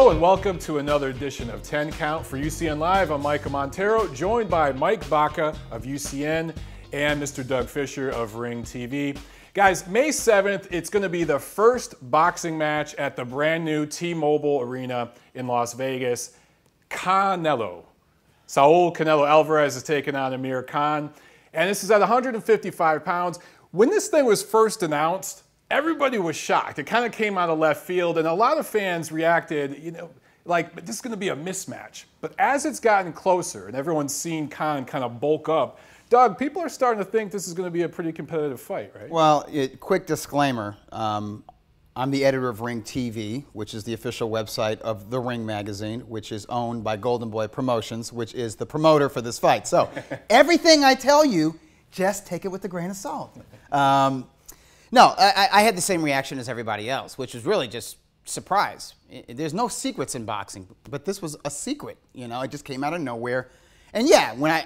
Hello and welcome to another edition of 10 Count for UCN Live. I'm Michael Montero, joined by Mike Baca of UCN and Mr. Doug Fischer of Ring TV. Guys, May 7th, it's going to be the first boxing match at the brand new T-Mobile Arena in Las Vegas. Canelo. Saul Canelo Alvarez is taking on Amir Khan. And this is at 155 pounds. When this thing was first announced, everybody was shocked. It kind of came out of left field, and a lot of fans reacted, like, this is going to be a mismatch. But as it's gotten closer and everyone's seen Khan kind of bulk up, Doug, people are starting to think this is going to be a pretty competitive fight, right? Well, quick disclaimer. I'm the editor of Ring TV, which is the official website of The Ring magazine, which is owned by Golden Boy Promotions, which is the promoter for this fight. So everything I tell you, just take it with a grain of salt. No, I had the same reaction as everybody else, which was really just surprise. There's no secrets in boxing, but this was a secret. It just came out of nowhere. And yeah, when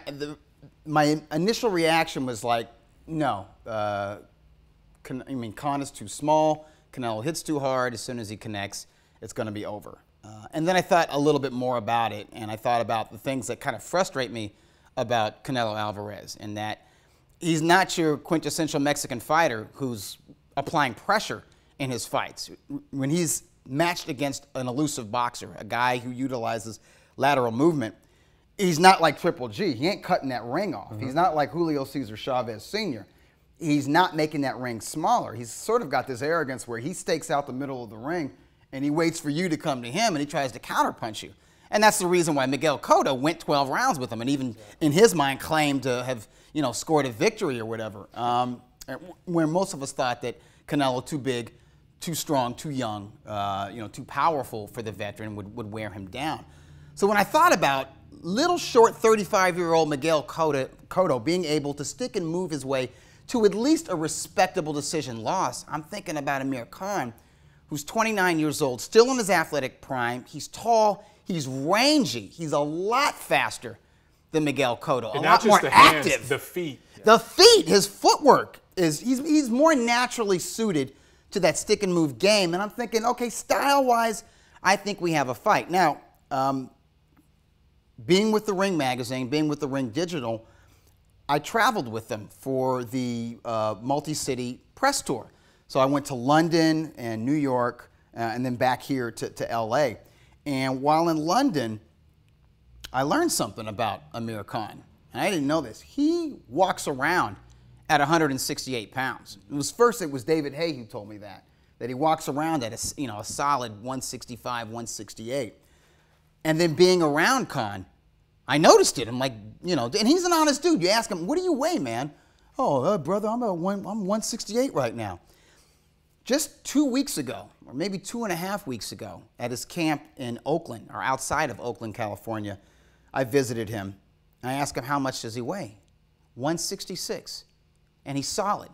my initial reaction was like, no, Khan is too small. Canelo hits too hard. As soon as he connects, it's going to be over. And then I thought a little bit more about it, and I thought about the things that kind of frustrate me about Canelo Alvarez, and that he's not your quintessential Mexican fighter who's applying pressure in his fights. When he's matched against an elusive boxer, a guy who utilizes lateral movement, he's not like Triple G. He ain't cutting that ring off. He's not like Julio Cesar Chavez Sr. He's not making that ring smaller. He's sort of got this arrogance where he stakes out the middle of the ring and he waits for you to come to him and he tries to counterpunch you. And that's the reason why Miguel Cotto went 12 rounds with him and even in his mind claimed to have scored a victory or whatever. Where most of us thought that Canelo, too big, too strong, too young, too powerful for the veteran, would wear him down. So when I thought about little short 35-year-old Miguel Cotto being able to stick and move his way to at least a respectable decision loss, I'm thinking about Amir Khan, who's 29 years old, still in his athletic prime. He's tall, he's rangy, he's a lot faster than Miguel Cotto, a lot more active. Hands, the feet. The feet, his footwork, he's more naturally suited to that stick and move game. And I'm thinking, okay, style-wise, I think we have a fight. Now, being with the Ring magazine, being with the Ring Digital, I traveled with them for the multi-city press tour. So I went to London and New York and then back here to LA. And while in London, I learned something about Amir Khan, and I didn't know this. He walks around at 168 pounds. It was David Hay who told me that he walks around at a solid 165, 168. And then being around Khan, I noticed it. I'm like, and he's an honest dude. You ask him, what do you weigh, man? Oh, brother, I'm 168 right now. Just 2 weeks ago, or maybe 2.5 weeks ago, at his camp in Oakland, or outside of Oakland, California, I visited him, and I asked him, how much does he weigh? 166. And he's solid.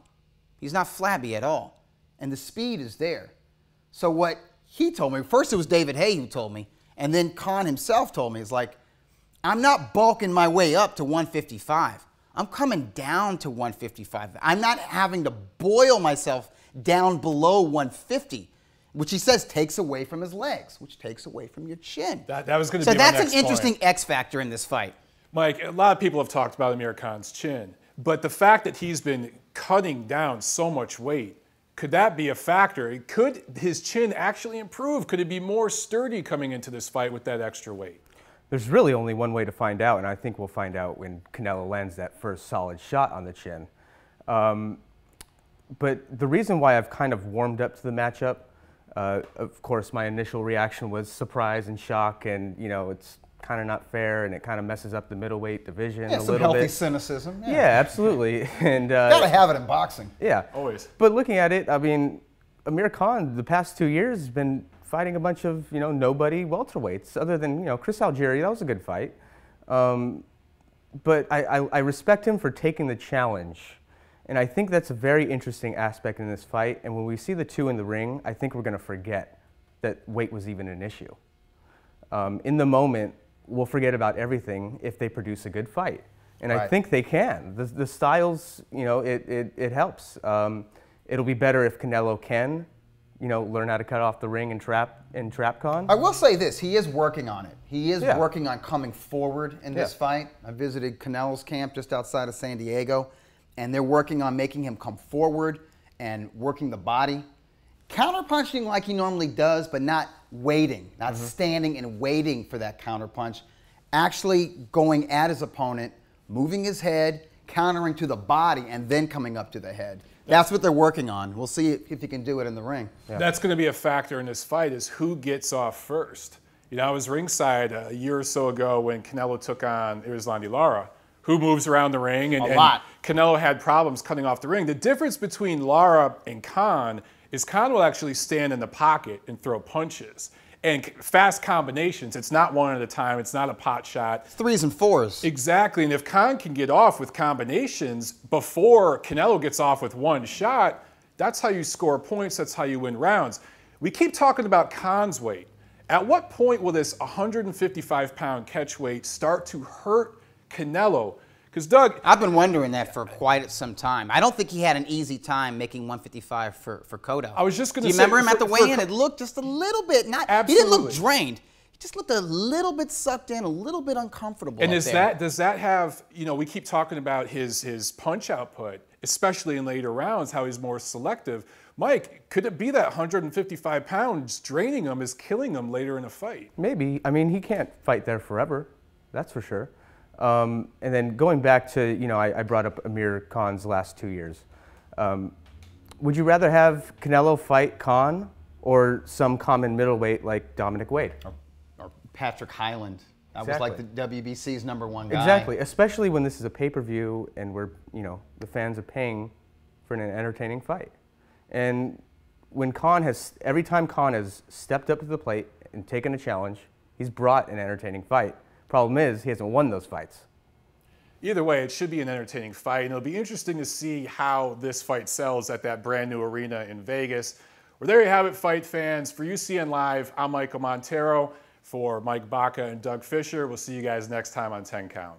He's not flabby at all. And the speed is there. So what he told me, first it was David Hay who told me, and then Khan himself told me, it's like, I'm not bulking my way up to 155. I'm coming down to 155. I'm not having to boil myself down below 150. Which he says takes away from his legs, which takes away from your chin. That was going to be my next point. So that's an interesting X factor in this fight. Mike, a lot of people have talked about Amir Khan's chin, but the fact that he's been cutting down so much weight, could that be a factor? Could his chin actually improve? Could it be more sturdy coming into this fight with that extra weight? There's really only one way to find out, and I think we'll find out when Canelo lands that first solid shot on the chin. But the reason why I've kind of warmed up to the matchup, of course, my initial reaction was surprise and shock, and it's kind of not fair, and it kind of messes up the middleweight division a little bit. Some healthy cynicism. Yeah, absolutely. And gotta have it in boxing. Yeah, always. But looking at it, I mean, Amir Khan the past 2 years has been fighting a bunch of nobody welterweights, other than Chris Algieri. That was a good fight. But I respect him for taking the challenge. And I think that's a very interesting aspect in this fight. And when we see the two in the ring, I think we're going to forget that weight was even an issue. In the moment, we'll forget about everything if they produce a good fight. And I think they can. The styles, it helps. It'll be better if Canelo can learn how to cut off the ring and trap Khan. I will say this, he is working on it. He is Yeah. working on coming forward in this fight. I visited Canelo's camp just outside of San Diego, and they're working on making him come forward and working the body. Counterpunching like he normally does, but not waiting, not standing and waiting for that counterpunch. Actually going at his opponent, moving his head, countering to the body, and then coming up to the head. That's what they're working on. We'll see if he can do it in the ring. Yeah. That's going to be a factor in this fight, is who gets off first. I was ringside a year or so ago when Canelo took on Erislandy Lara, who moves around the ring, and Canelo had problems cutting off the ring. The difference between Lara and Khan is Khan will actually stand in the pocket and throw punches. And fast combinations, it's not one at a time, it's not a pot shot. 3s and 4s. Exactly, and if Khan can get off with combinations before Canelo gets off with one shot, that's how you score points, that's how you win rounds. We keep talking about Khan's weight. At what point will this 155-pound catch weight start to hurt Canelo? Because Doug, I've been wondering that for quite some time. I don't think he had an easy time making 155 for Cotto. I was just going to say, do you remember him at the weigh-in? It looked just a little bit, he didn't look drained. He just looked a little bit sucked in, a little bit uncomfortable. And does that have, we keep talking about his punch output, especially in later rounds, how he's more selective. Mike, could it be that 155 pounds draining him is killing him later in a fight? Maybe. I mean, he can't fight there forever. That's for sure. And then going back to, I brought up Amir Khan's last 2 years. Would you rather have Canelo fight Khan or some common middleweight like Dominic Wade? Or Patrick Hyland. That was like the WBC's #1 guy. Exactly, especially when this is a pay-per-view and we're, the fans are paying for an entertaining fight. And when every time Khan has stepped up to the plate and taken a challenge, he's brought an entertaining fight. Problem is, he hasn't won those fights. Either way, it should be an entertaining fight, and it'll be interesting to see how this fight sells at that brand new arena in Vegas. Well, there you have it, fight fans. For UCN Live, I'm Michael Montero. For Mike Baca and Doug Fischer, we'll see you guys next time on 10 Count.